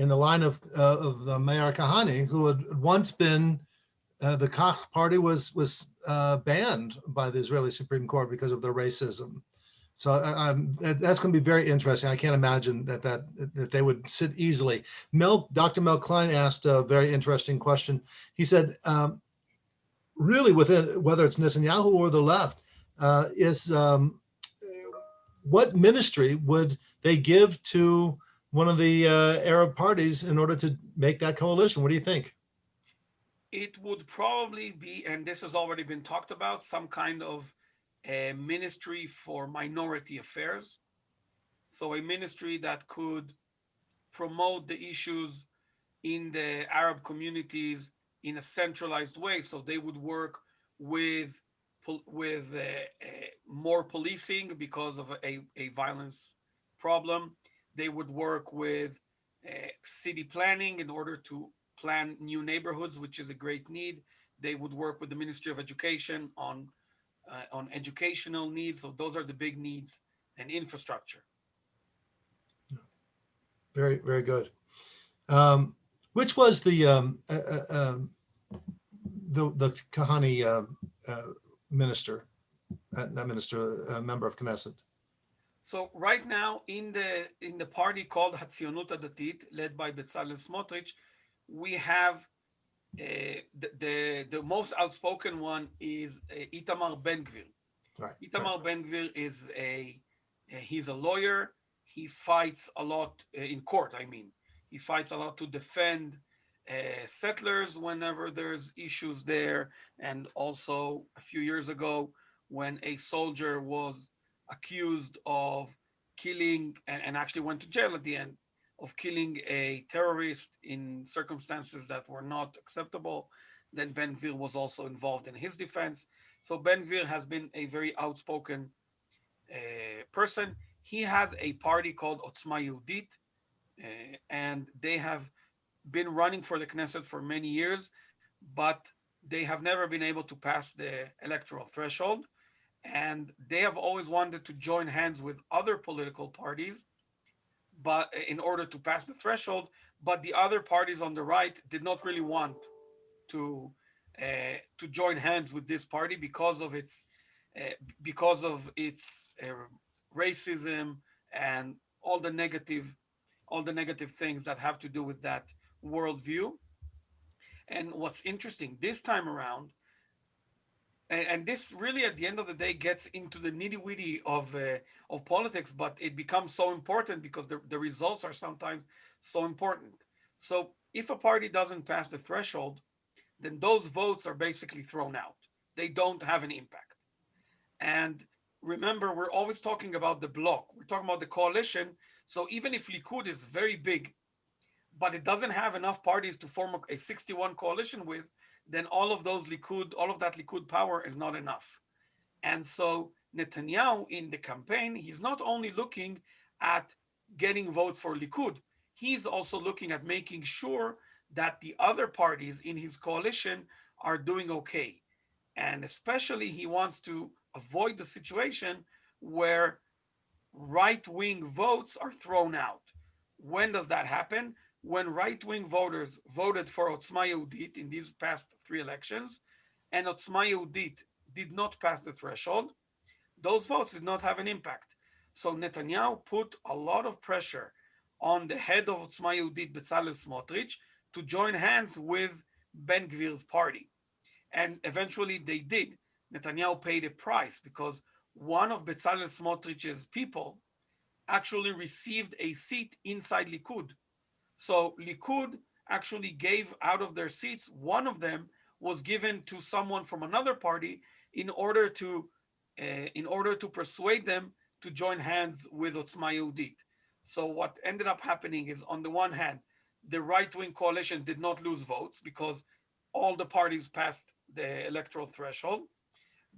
Speaker 1: in the line of the Meir Kahane, who had once been, the Kach party was banned by the Israeli Supreme Court because of their racism. So that's going to be very interesting. I can't imagine that they would sit easily. Dr. Mel Klein asked a very interesting question. He said, really within, whether it's Netanyahu or the left, what ministry would they give to one of the Arab parties in order to make that coalition? What do you think?
Speaker 10: It would probably be, and this has already been talked about, some kind of a ministry for minority affairs. So a ministry that could promote the issues in the Arab communities in a centralized way. So they would work with more policing because of a violence problem. They would work with city planning in order to plan new neighborhoods, which is a great need. They would work with the Ministry of Education on educational needs. So those are the big needs, and infrastructure.
Speaker 1: Very, very good. Which was the Kahane minister, not minister, member of Knesset?
Speaker 10: So right now in the party called Hatzionut Hadatit, led by Bezalel Smotrich, we have the most outspoken one is Itamar Ben Gvir.
Speaker 1: Right.
Speaker 10: Itamar Ben Gvir is he's a lawyer. He fights a lot in court. I mean, he fights a lot to defend settlers whenever there's issues there. And also a few years ago, when a soldier was accused of killing and actually went to jail at the end, of killing a terrorist in circumstances that were not acceptable, then Ben Gvir was also involved in his defense. So Ben Gvir has been a very outspoken person. He has a party called Otzma Yehudit, and they have been running for the Knesset for many years, but they have never been able to pass the electoral threshold. And they have always wanted to join hands with other political parties, but in order to pass the threshold, but the other parties on the right did not really want to join hands with this party because of its racism and all the negative things that have to do with that worldview. And what's interesting this time around, and this really at the end of the day gets into the nitty-gritty of politics, but it becomes so important because the results are sometimes so important. So if a party doesn't pass the threshold, then those votes are basically thrown out. They don't have an impact. And remember, we're always talking about the bloc. We're talking about the coalition. So even if Likud is very big, but it doesn't have enough parties to form a 61 coalition with, then all of that Likud power is not enough. And so Netanyahu in the campaign, he's not only looking at getting votes for Likud, he's also looking at making sure that the other parties in his coalition are doing okay. And especially he wants to avoid the situation where right-wing votes are thrown out. When does that happen? When right-wing voters voted for Otzma Yehudit in these past 3 elections, and Otzma Yehudit did not pass the threshold, those votes did not have an impact. So Netanyahu put a lot of pressure on the head of Otzma Yehudit, Bezalel Smotrich, to join hands with Ben Gvir's party. And eventually they did. Netanyahu paid a price because one of Bezalel Smotrich's people actually received a seat inside Likud. So Likud actually gave out of their seats, one of them was given to someone from another party in order to persuade them to join hands with Otzma Yehudit. So what ended up happening is, on the one hand, the right-wing coalition did not lose votes because all the parties passed the electoral threshold.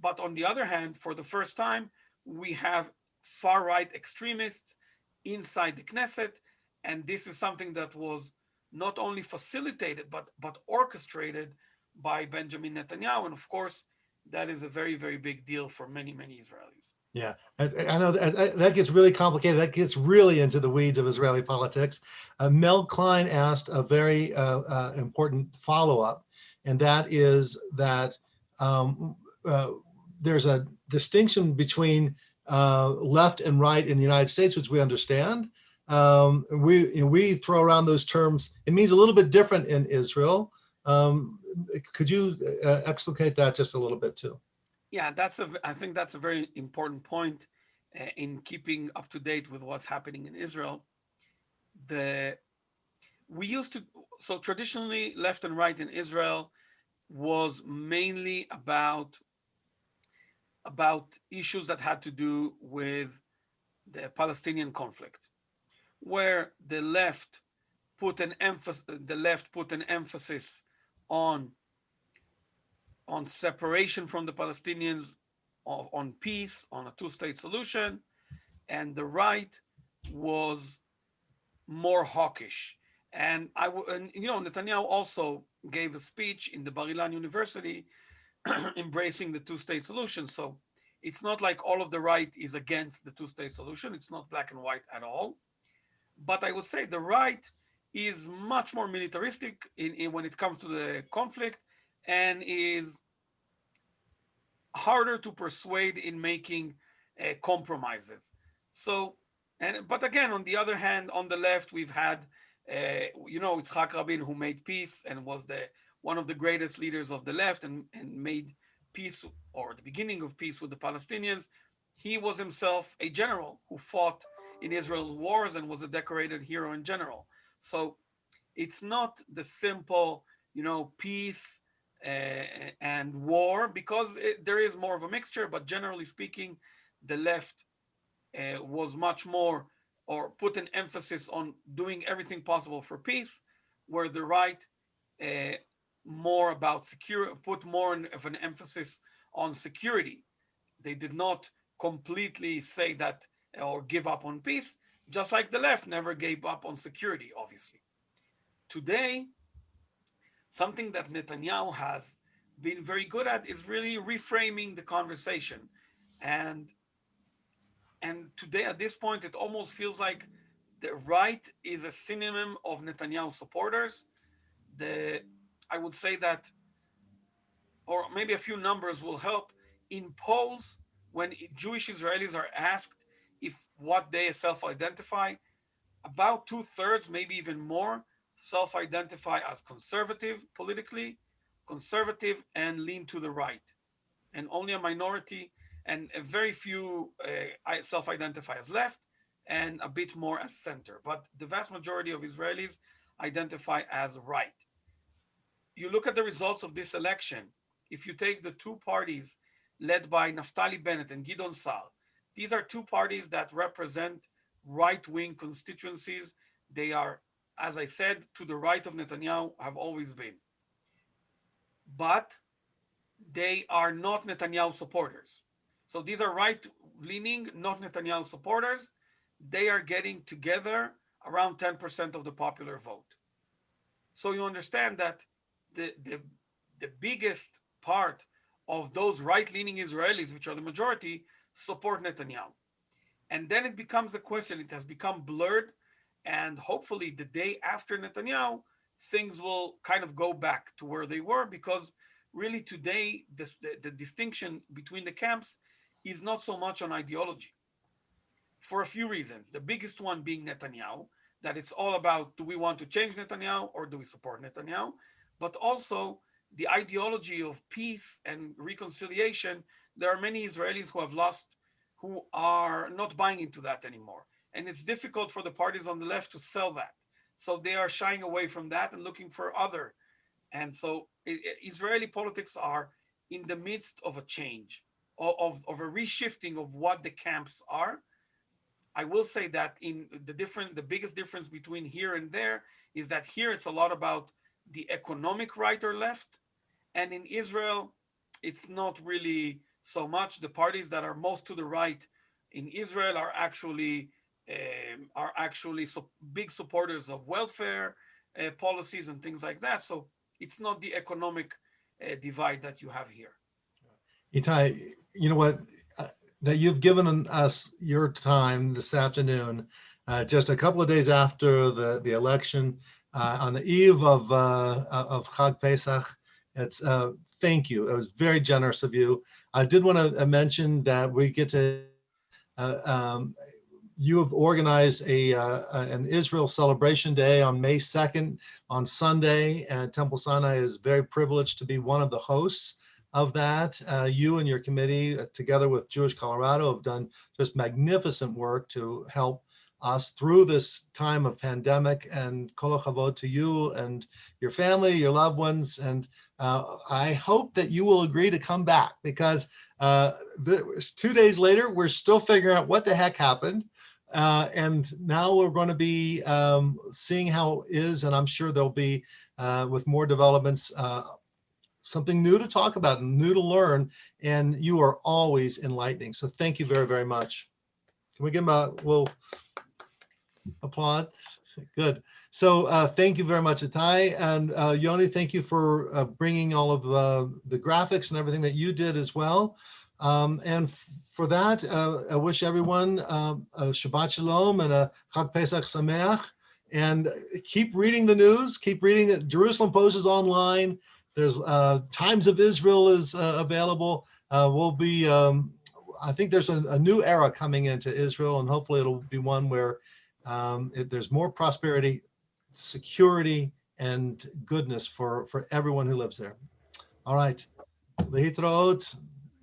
Speaker 10: But on the other hand, for the first time, we have far-right extremists inside the Knesset, and this is something that was not only facilitated, but orchestrated by Benjamin Netanyahu. And of course, that is a very, very big deal for many, many Israelis.
Speaker 1: Yeah, I know that gets really complicated. That gets really into the weeds of Israeli politics. Mel Klein asked a very important follow-up, and that is that there's a distinction between left and right in the United States, which we understand. We throw around those terms. It means a little bit different in Israel. Could you explicate that just a little bit too?
Speaker 10: Yeah, I think that's a very important point in keeping up to date with what's happening in Israel. So traditionally, left and right in Israel was mainly about issues that had to do with the Palestinian conflict, where the left put an emphasis on separation from the Palestinians, on peace, on a two-state solution, and the right was more hawkish. And Netanyahu also gave a speech in the Bar Ilan University embracing the two-state solution. So it's not like all of the right is against the two-state solution. It's not black and white at all. But I would say the right is much more militaristic when it comes to the conflict, and is harder to persuade in making compromises. But again, on the other hand, on the left, we've had, Yitzhak Rabin, who made peace and was one of the greatest leaders of the left, and made peace, or the beginning of peace, with the Palestinians. He was himself a general who fought in Israel's wars and was a decorated hero in general. So it's not the simple, peace and war, because there is more of a mixture. But generally speaking, the left was much more, or put an emphasis on doing everything possible for peace, where the right more about put more of an emphasis on security. They did not completely say that or give up on peace, just like the left never gave up on security, obviously. Today, something that Netanyahu has been very good at is really reframing the conversation. And today, at this point, it almost feels like the right is a synonym of Netanyahu supporters. I would say that, or maybe a few numbers will help. In polls, when Jewish Israelis are asked what they self-identify, about 2/3, maybe even more, self-identify as conservative politically, conservative and lean to the right. And only a minority and a very few self-identify as left, and a bit more as center. But the vast majority of Israelis identify as right. You look at the results of this election. If you take the two parties led by Naftali Bennett and Gideon Sa'ar, these are two parties that represent right-wing constituencies. They are, as I said, to the right of Netanyahu, have always been. But they are not Netanyahu supporters. So these are right-leaning, not Netanyahu supporters. They are getting together around 10% of the popular vote. So you understand that the biggest part of those right-leaning Israelis, which are the majority, support Netanyahu. And then it becomes a question, it has become blurred, and hopefully the day after Netanyahu, things will kind of go back to where they were, because really today, the distinction between the camps is not so much on ideology, for a few reasons. The biggest one being Netanyahu, that it's all about, do we want to change Netanyahu or do we support Netanyahu? But also the ideology of peace and reconciliation, there are many Israelis who are not buying into that anymore. And it's difficult for the parties on the left to sell that. So they are shying away from that and looking for other. And so Israeli politics are in the midst of a change, of a reshifting of what the camps are. I will say that the biggest difference between here and there is that here it's a lot about the economic right or left. And in Israel, it's not really so much. The parties that are most to the right in Israel are actually big supporters of welfare policies and things like that. So it's not the economic divide that you have here.
Speaker 1: Itai, you know what? That you've given us your time this afternoon, just a couple of days after the election, on the eve of Chag Pesach. It's thank you. It was very generous of you. I did want to mention that we get to. You have organized an Israel Celebration Day on May 2nd on Sunday, and Temple Sinai is very privileged to be one of the hosts of that. You and your committee, together with Jewish Colorado, have done just magnificent work to help us through this time of pandemic, and kol hakavod to you and your family, your loved ones. And I hope that you will agree to come back, because 2 days later, we're still figuring out what the heck happened. And now we're going to be seeing how it is, and I'm sure there'll be, with more developments, something new to talk about and new to learn, and you are always enlightening. So thank you very, very much. Can we give him a little applaud? Good. So thank you very much, Itai. And Yoni, thank you for bringing all of the graphics and everything that you did as well. And for that, I wish everyone a Shabbat Shalom and a Chag Pesach Sameach. And keep reading the news, keep reading it. Jerusalem Post is online. There's Times of Israel is available. We'll be, I think there's a new era coming into Israel, and hopefully it'll be one where there's more prosperity, security, and goodness for everyone who lives there. All right. Lehitraot.